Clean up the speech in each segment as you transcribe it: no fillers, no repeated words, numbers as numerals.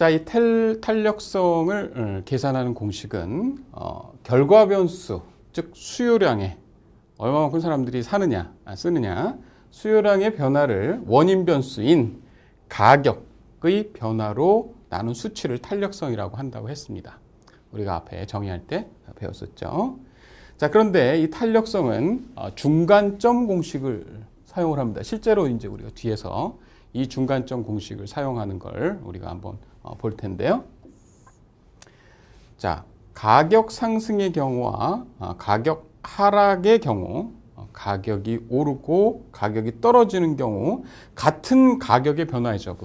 자, 이 탄력성을 계산하는 공식은 결과 변수, 즉 수요량에 얼마만큼 사람들이 쓰느냐, 수요량의 변화를 원인 변수인 가격의 변화로 나눈 수치를 탄력성이라고 한다고 했습니다. 우리가 앞에 정의할 때 배웠었죠. 자, 그런데 이 탄력성은 중간점 공식을 사용을 합니다. 실제로 이제 우리가 뒤에서 이 중간점 공식을 사용하는 걸 우리가 한번 볼 텐데요. 자, 가격 상승의 경우와 가격 하락의 경우, 가격이 오르고 가격이 떨어지는 경우 같은 가격의 변화이죠.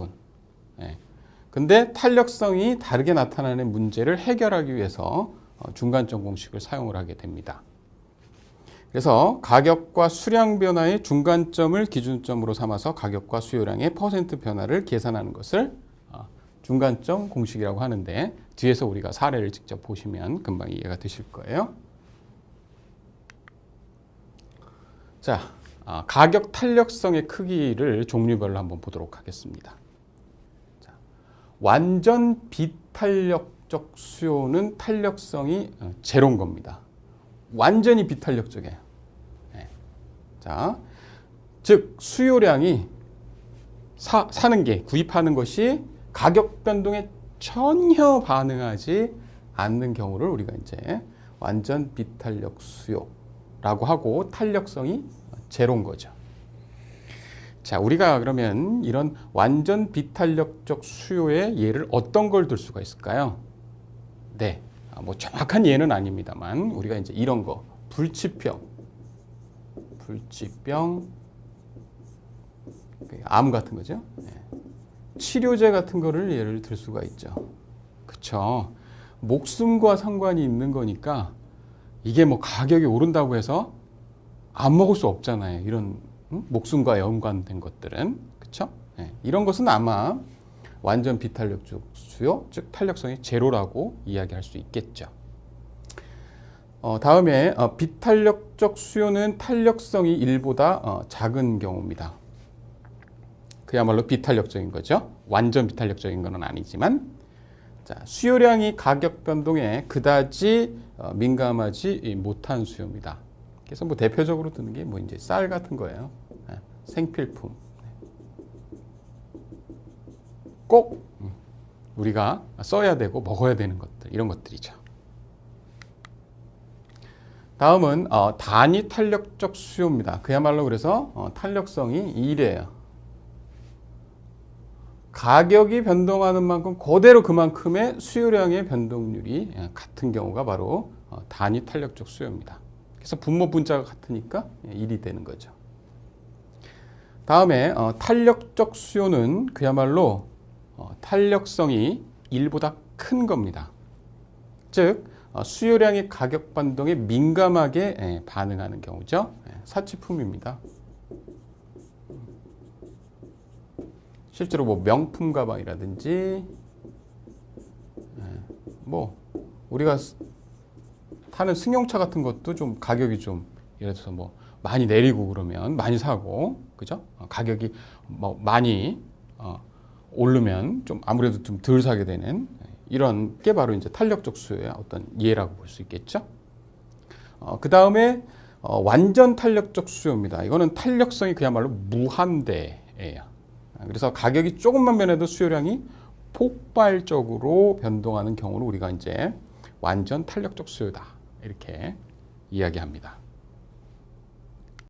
근데 탄력성이 다르게 나타나는 문제를 해결하기 위해서 중간점 공식을 사용을 하게 됩니다. 그래서 가격과 수량 변화의 중간점을 기준점으로 삼아서 가격과 수요량의 퍼센트 변화를 계산하는 것을 중간점 공식이라고 하는데, 뒤에서 우리가 사례를 직접 보시면 금방 이해가 되실 거예요. 자, 가격 탄력성의 크기를 종류별로 한번 보도록 하겠습니다. 자, 완전 비탄력적 수요는 탄력성이 제로인 겁니다. 완전히 비탄력적이에요. 네. 자, 즉 수요량이 사는 게, 구입하는 것이 가격 변동에 전혀 반응하지 않는 경우를 우리가 이제 완전 비탄력 수요라고 하고, 탄력성이 제로인 거죠. 자, 우리가 그러면 이런 완전 비탄력적 수요의 예를 어떤 걸 들 수가 있을까요? 네, 뭐 정확한 예는 아닙니다만 우리가 이제 이런 거, 불치병, 암 같은 거죠. 네. 치료제 같은 거를 예를 들 수가 있죠. 그쵸? 목숨과 상관이 있는 거니까 이게 뭐 가격이 오른다고 해서 안 먹을 수 없잖아요. 이런 목숨과 연관된 것들은. 그쵸? 네. 이런 것은 아마 완전 비탄력적 수요, 즉 탄력성이 제로라고 이야기할 수 있겠죠. 다음에 비탄력적 수요는 탄력성이 1보다 작은 경우입니다. 그야말로 비탄력적인 거죠. 완전 비탄력적인 건 아니지만, 자, 수요량이 가격 변동에 그다지 민감하지 못한 수요입니다. 그래서 뭐 대표적으로 드는 게 뭐 이제 쌀 같은 거예요. 생필품. 꼭 우리가 써야 되고 먹어야 되는 것들, 이런 것들이죠. 다음은 단위 탄력적 수요입니다. 그야말로 그래서 탄력성이 1이에요. 가격이 변동하는 만큼 그대로 그만큼의 수요량의 변동률이 같은 경우가 바로 단위 탄력적 수요입니다. 그래서 분모 분자가 같으니까 1이 되는 거죠. 다음에 탄력적 수요는 그야말로 탄력성이 1보다 큰 겁니다. 즉 수요량이 가격 변동에 민감하게 반응하는 경우죠. 사치품입니다. 실제로 뭐 명품 가방이라든지 뭐 우리가 타는 승용차 같은 것도 좀 가격이 좀 예를 들어서 뭐 많이 내리고 그러면 많이 사고, 그죠? 가격이 뭐 많이 오르면 좀 아무래도 좀 덜 사게 되는, 이런 게 바로 이제 탄력적 수요의 어떤 예라고 볼 수 있겠죠. 그 다음에 완전 탄력적 수요입니다. 이거는 탄력성이 그야말로 무한대예요. 그래서 가격이 조금만 변해도 수요량이 폭발적으로 변동하는 경우를 우리가 이제 완전 탄력적 수요다, 이렇게 이야기합니다.